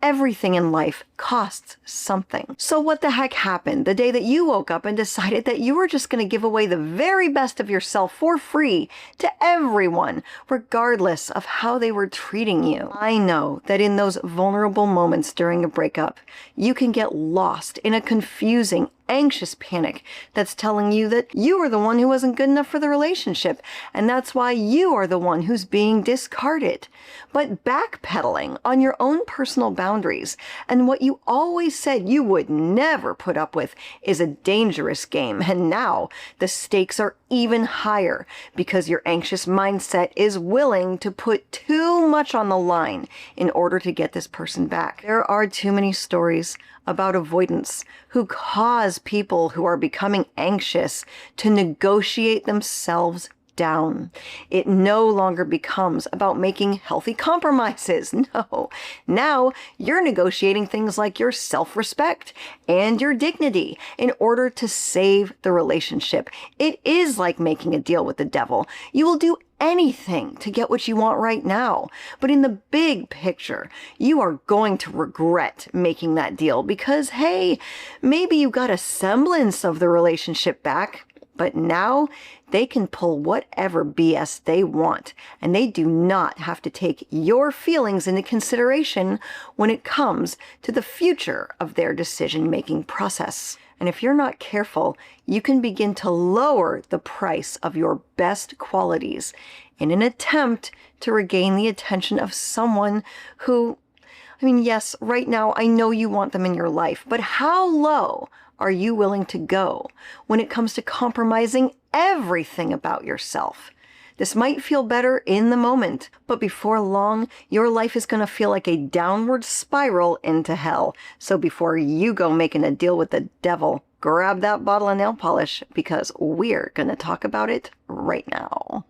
Everything in life costs something. So what the heck happened the day that you woke up and decided that you were just going to give away the very best of yourself for free to everyone, regardless of how they were treating you? I know that in those vulnerable moments during a breakup, you can get lost in a confusing, anxious panic that's telling you that you are the one who wasn't good enough for the relationship, and that's why you are the one who's being discarded. But backpedaling on your own personal boundaries and what you always said you would never put up with is a dangerous game, and now the stakes are even higher because your anxious mindset is willing to put too much on the line in order to get this person back. There are too many stories about avoidants who cause people who are becoming anxious to negotiate themselves down. It no longer becomes about making healthy compromises. No. Now you're negotiating things like your self-respect and your dignity in order to save the relationship. It is like making a deal with the devil. You will do anything to get what you want right now. But in the big picture, you are going to regret making that deal because, hey, maybe you got a semblance of the relationship back, but now they can pull whatever BS they want, and they do not have to take your feelings into consideration when it comes to the future of their decision-making process. And if you're not careful, you can begin to lower the price of your best qualities in an attempt to regain the attention of someone who, yes, right now I know you want them in your life, but how low are you willing to go when it comes to compromising everything about yourself? This might feel better in the moment, but before long, your life is going to feel like a downward spiral into hell. So before you go making a deal with the devil, grab that bottle of nail polish because we're going to talk about it right now.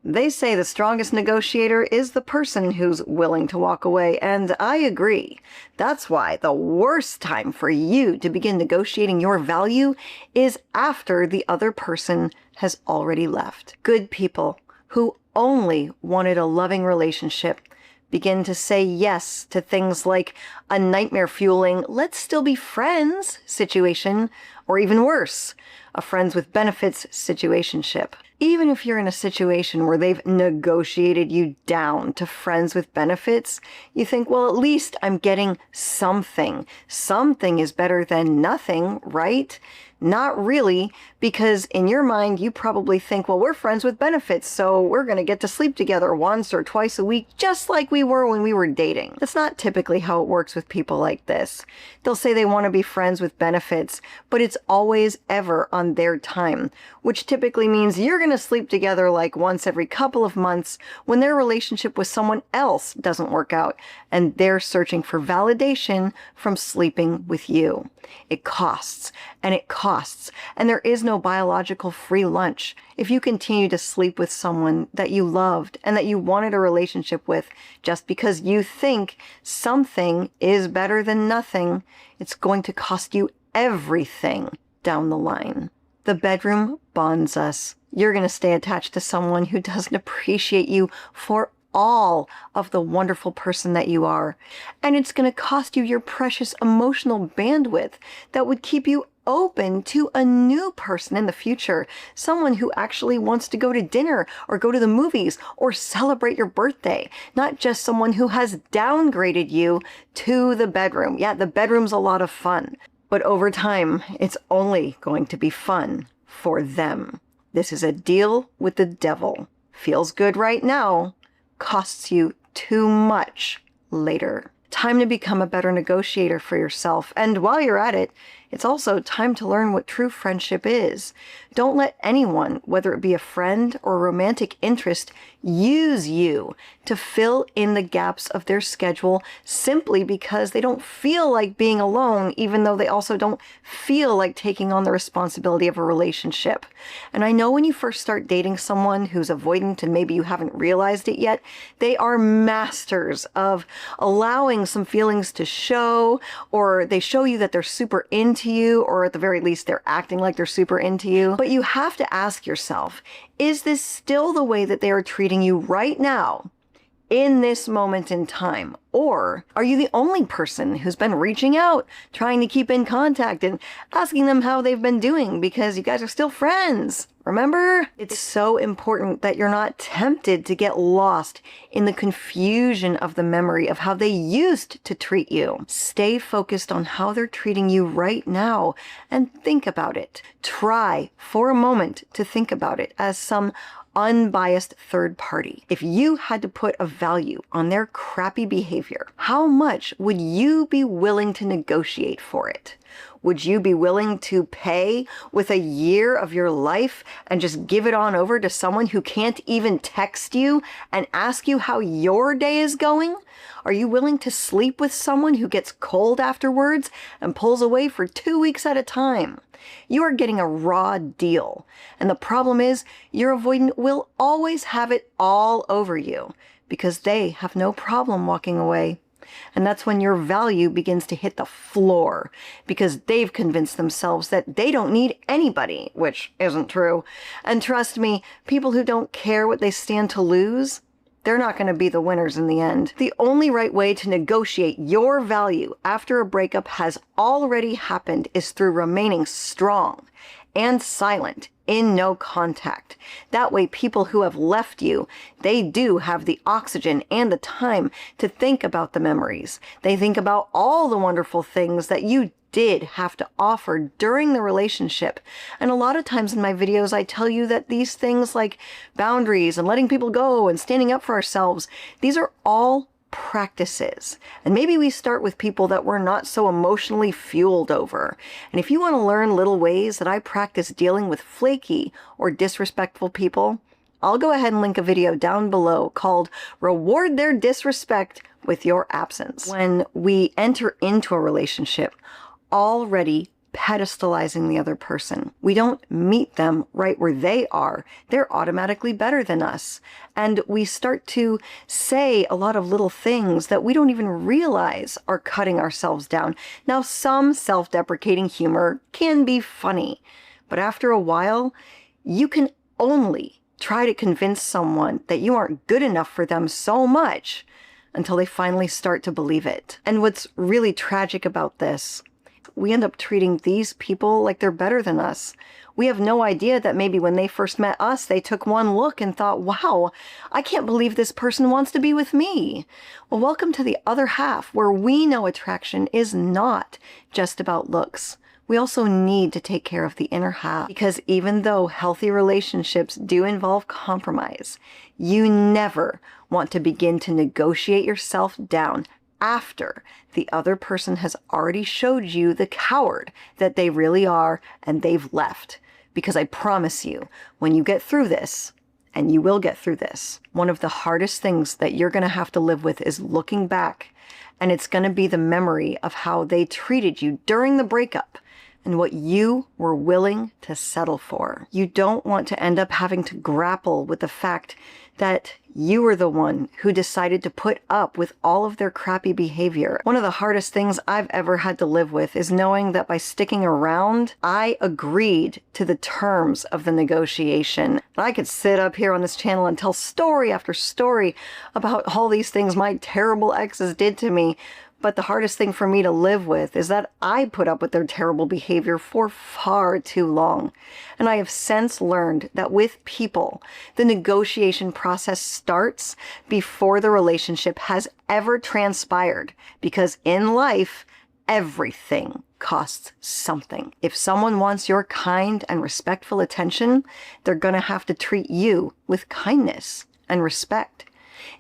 They say the strongest negotiator is the person who's willing to walk away, and I agree. That's why the worst time for you to begin negotiating your value is after the other person has already left. Good people who only wanted a loving relationship begin to say yes to things like a nightmare-fueling, let's still be friends situation, or even worse, a friends with benefits situationship. Even if you're in a situation where they've negotiated you down to friends with benefits, you think, well, at least I'm getting something. Something is better than nothing, right? Not really, because in your mind, you probably think, well, we're friends with benefits, so we're going to get to sleep together once or twice a week, just like we were when we were dating. That's not typically how it works with people like this. They'll say they want to be friends with benefits, but it's always ever on their time, which typically means you're going to sleep together like once every couple of months when their relationship with someone else doesn't work out, and they're searching for validation from sleeping with you. It costs, and it costs, and there is no biological free lunch. If you continue to sleep with someone that you loved and that you wanted a relationship with just because you think something is better than nothing, it's going to cost you everything down the line. The bedroom bonds us. You're going to stay attached to someone who doesn't appreciate you for all of the wonderful person that you are. And it's going to cost you your precious emotional bandwidth that would keep you open to a new person in the future. Someone who actually wants to go to dinner or go to the movies or celebrate your birthday. Not just someone who has downgraded you to the bedroom. Yeah, the bedroom's a lot of fun. But over time, it's only going to be fun for them. This is a deal with the devil. Feels good right now. Costs you too much later. Time to become a better negotiator for yourself. And while you're at it, it's also time to learn what true friendship is. Don't let anyone, whether it be a friend or a romantic interest, use you to fill in the gaps of their schedule simply because they don't feel like being alone, even though they also don't feel like taking on the responsibility of a relationship. And I know when you first start dating someone who's avoidant and maybe you haven't realized it yet, they are masters of allowing some feelings to show, or they show you that they're super into you, or at the very least they're acting like they're super into you. But you have to ask yourself, is this still the way that they are treating you right now, in this moment in time? Or are you the only person who's been reaching out, trying to keep in contact and asking them how they've been doing because you guys are still friends? Remember? It's so important that you're not tempted to get lost in the confusion of the memory of how they used to treat you. Stay focused on how they're treating you right now and think about it. Try for a moment to think about it as some unbiased third party. If you had to put a value on their crappy behavior, how much would you be willing to negotiate for it? Would you be willing to pay with a year of your life and just give it on over to someone who can't even text you and ask you how your day is going? Are you willing to sleep with someone who gets cold afterwards and pulls away for 2 weeks at a time? You are getting a raw deal. And the problem is, your avoidant will always have it all over you because they have no problem walking away. And that's when your value begins to hit the floor because they've convinced themselves that they don't need anybody, which isn't true. And trust me, people who don't care what they stand to lose, they're not going to be the winners in the end. The only right way to negotiate your value after a breakup has already happened is through remaining strong and silent in no contact. That way, people who have left you, they do have the oxygen and the time to think about the memories. They think about all the wonderful things that you did have to offer during the relationship. And a lot of times in my videos, I tell you that these things like boundaries and letting people go and standing up for ourselves, these are all practices. And maybe we start with people that we're not so emotionally fueled over. And if you want to learn little ways that I practice dealing with flaky or disrespectful people, I'll go ahead and link a video down below called Reward Their Disrespect with Your Absence. When we enter into a relationship already pedestalizing the other person, we don't meet them right where they are. They're automatically better than us. And we start to say a lot of little things that we don't even realize are cutting ourselves down. Now, some self-deprecating humor can be funny, but after a while, you can only try to convince someone that you aren't good enough for them so much until they finally start to believe it. And what's really tragic about this, we end up treating these people like they're better than us. We have no idea that maybe when they first met us, they took one look and thought, wow, I can't believe this person wants to be with me. Well, welcome to the other half, where we know attraction is not just about looks. We also need to take care of the inner half, because even though healthy relationships do involve compromise, you never want to begin to negotiate yourself down after the other person has already showed you the coward that they really are and they've left. Because I promise you, when you get through this, and you will get through this, one of the hardest things that you're going to have to live with is looking back, and it's going to be the memory of how they treated you during the breakup and what you were willing to settle for. You don't want to end up having to grapple with the fact that you were the one who decided to put up with all of their crappy behavior. One of the hardest things I've ever had to live with is knowing that by sticking around, I agreed to the terms of the negotiation. I could sit up here on this channel and tell story after story about all these things my terrible exes did to me. But the hardest thing for me to live with is that I put up with their terrible behavior for far too long. And I have since learned that with people, the negotiation process starts before the relationship has ever transpired. Because in life, everything costs something. If someone wants your kind and respectful attention, they're going to have to treat you with kindness and respect.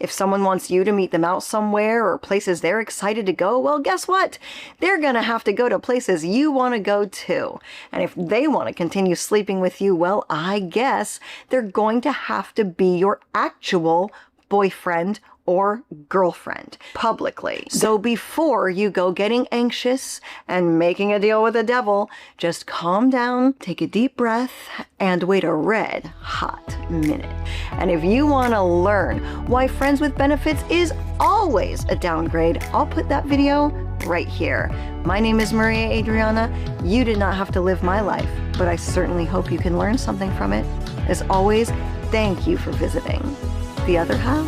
If someone wants you to meet them out somewhere or places they're excited to go, well, guess what? They're going to have to go to places you want to go too. And if they want to continue sleeping with you, well, I guess they're going to have to be your actual boyfriend or girlfriend publicly. So before you go getting anxious and making a deal with the devil, just calm down, take a deep breath, and wait a red hot minute. And if you want to learn why friends with benefits is always a downgrade, I'll put that video right here. My name is Maria Adriana. You did not have to live my life, but I certainly hope you can learn something from it. As always, thank you for visiting The Other Half.